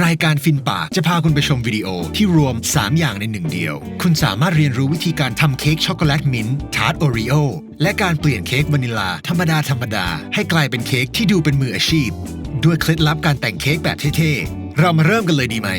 รายการฟินปากจะพาคุณไปชมวิดีโอที่รวม3อย่างใน1เดียวคุณสามารถเรียนรู้วิธีการทำเค้กช็อกโกแลตมิ้นท์ทาร์ตโอรีโอและการเปลี่ยนเค้กวานิลลาธรรมดาให้กลายเป็นเค้กที่ดูเป็นมืออาชีพด้วยเคล็ดลับการแต่งเค้กแบบเท่ๆเรามาเริ่มกันเลยดีไหม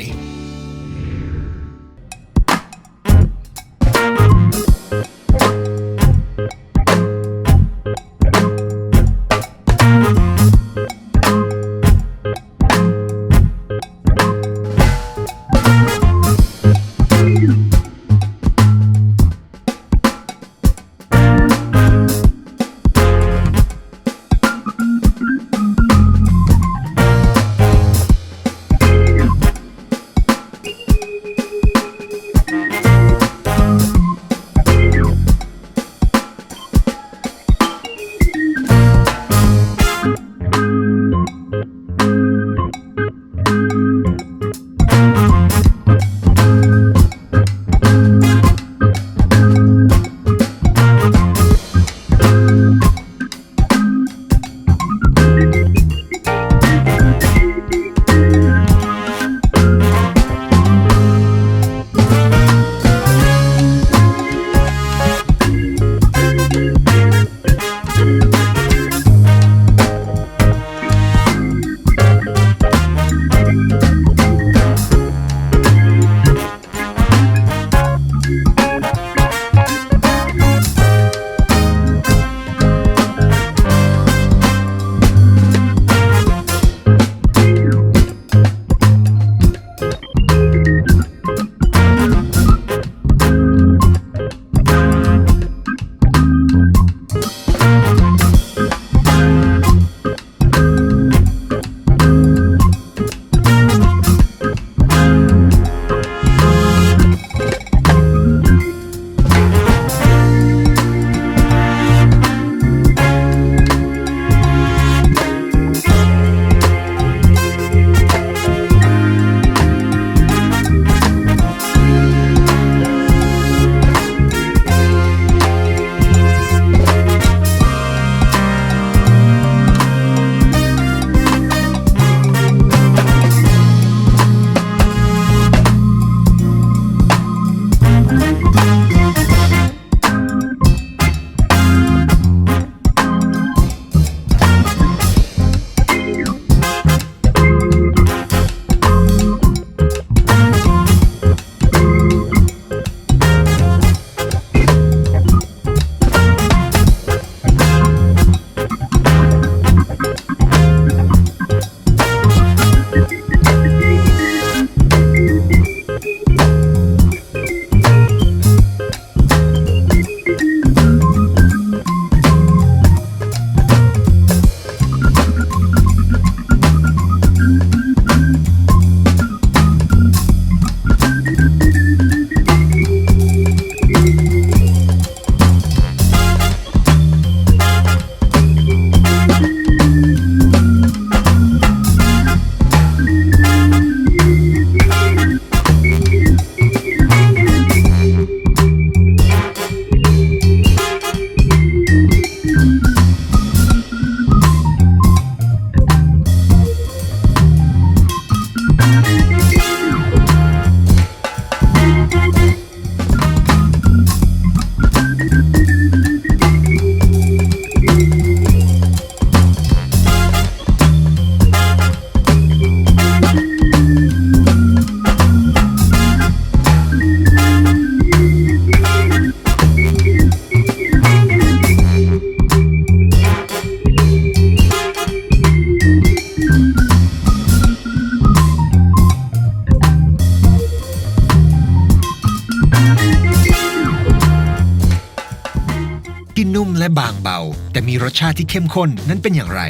ที่นุ่มและบางเบาแต่มีรสชาติที่เข้มข้นนั้นเป็นอย่างไร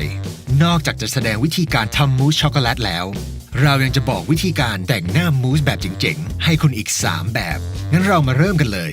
นอกจากจะแสดงวิธีการทำมูสช็อกโกแลตแล้วเรายังจะบอกวิธีการแต่งหน้ามูสแบบเจ๋งๆให้คุณอีก3แบบงั้นเรามาเริ่มกันเลย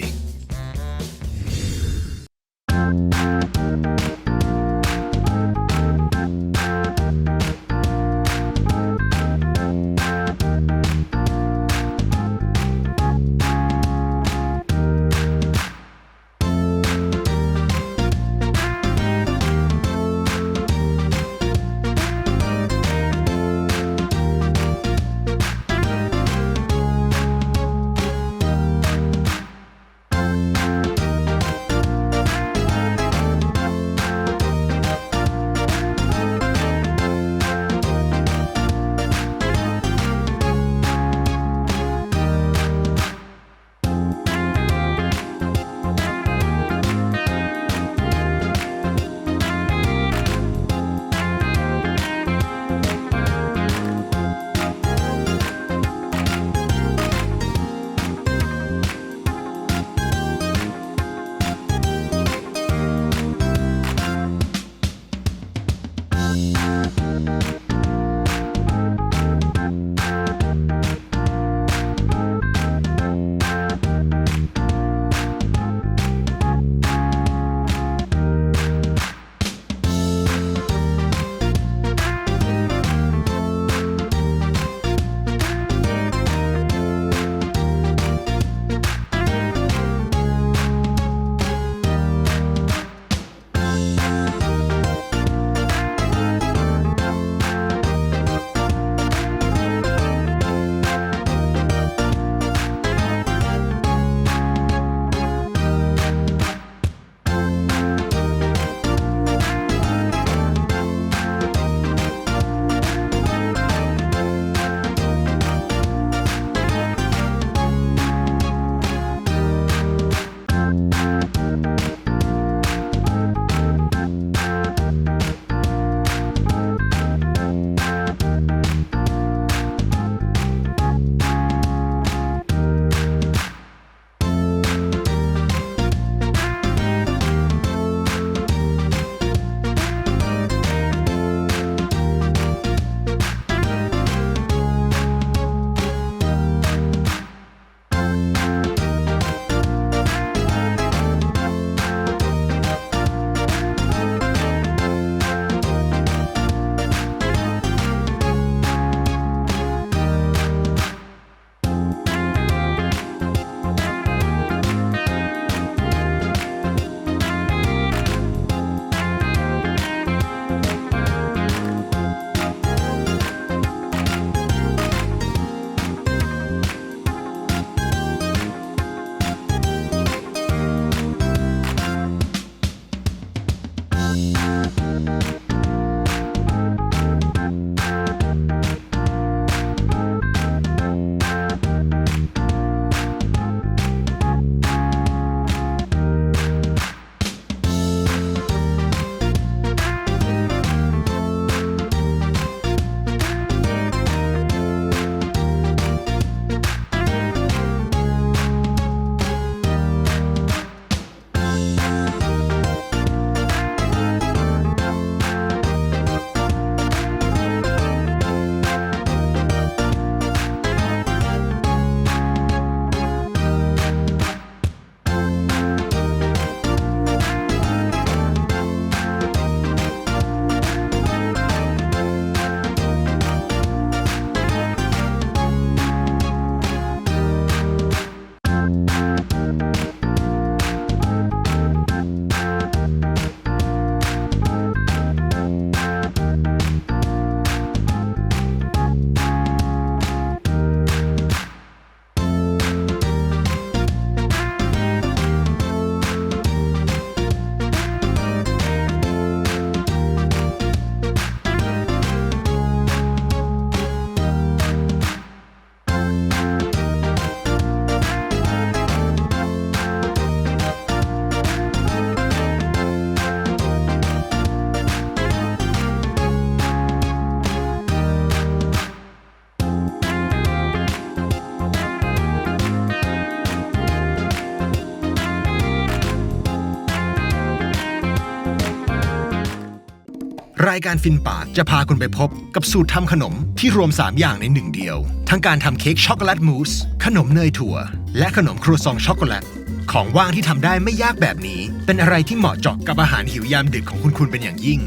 รายการฟินปากจะพาคุณไปพบกับสูตรทำขนมที่รวม3อย่างในหนึ่งเดียวทั้งการทำเค้กช็อกโกแลตมูสขนมเนยถั่วและขนมครัวซองช็อกโกแลตของว่างที่ทำได้ไม่ยากแบบนี้เป็นอะไรที่เหมาะเจาะกับอาหารหิวยามดึกของคุณเป็นอย่างยิ่ง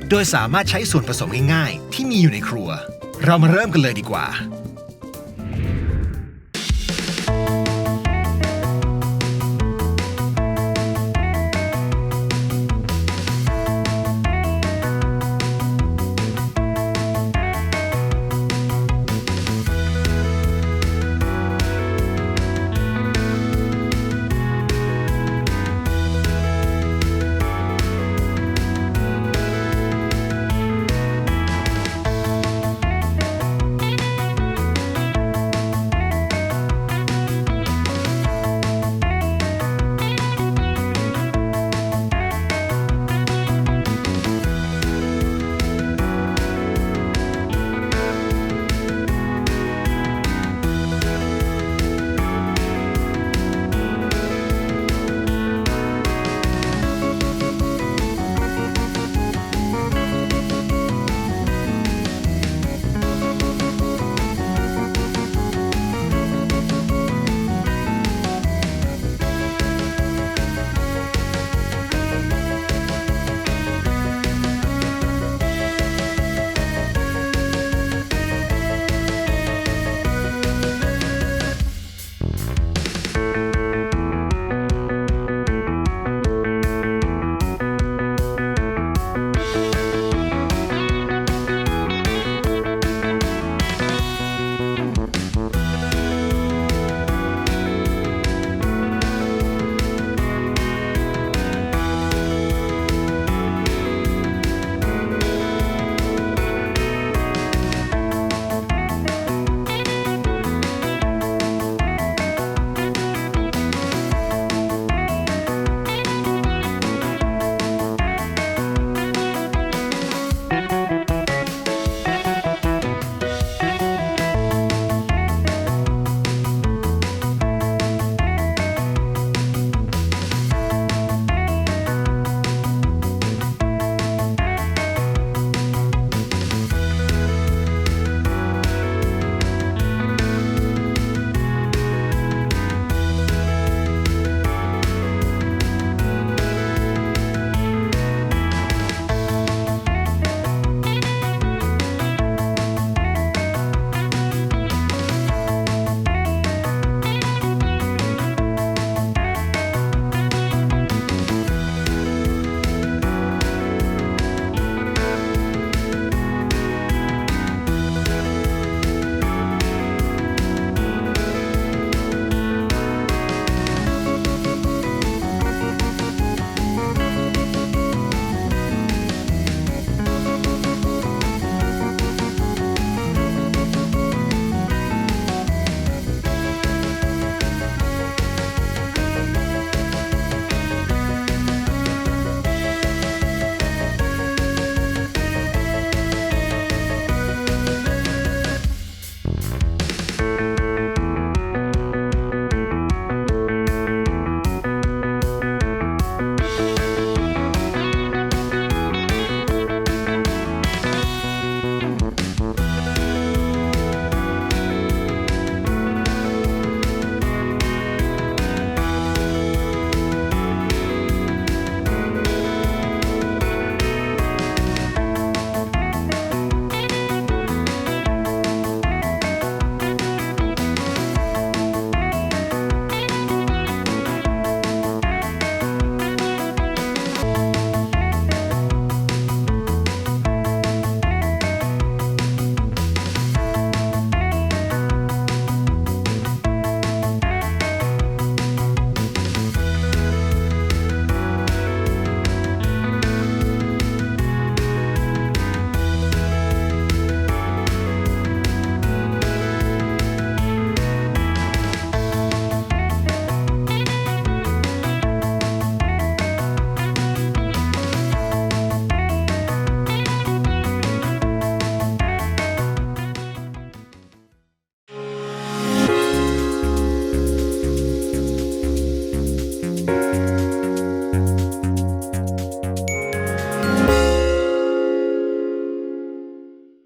โดยสามารถใช้ส่วนผสมง่ายๆที่มีอยู่ในครัวเรามาเริ่มกันเลยดีกว่า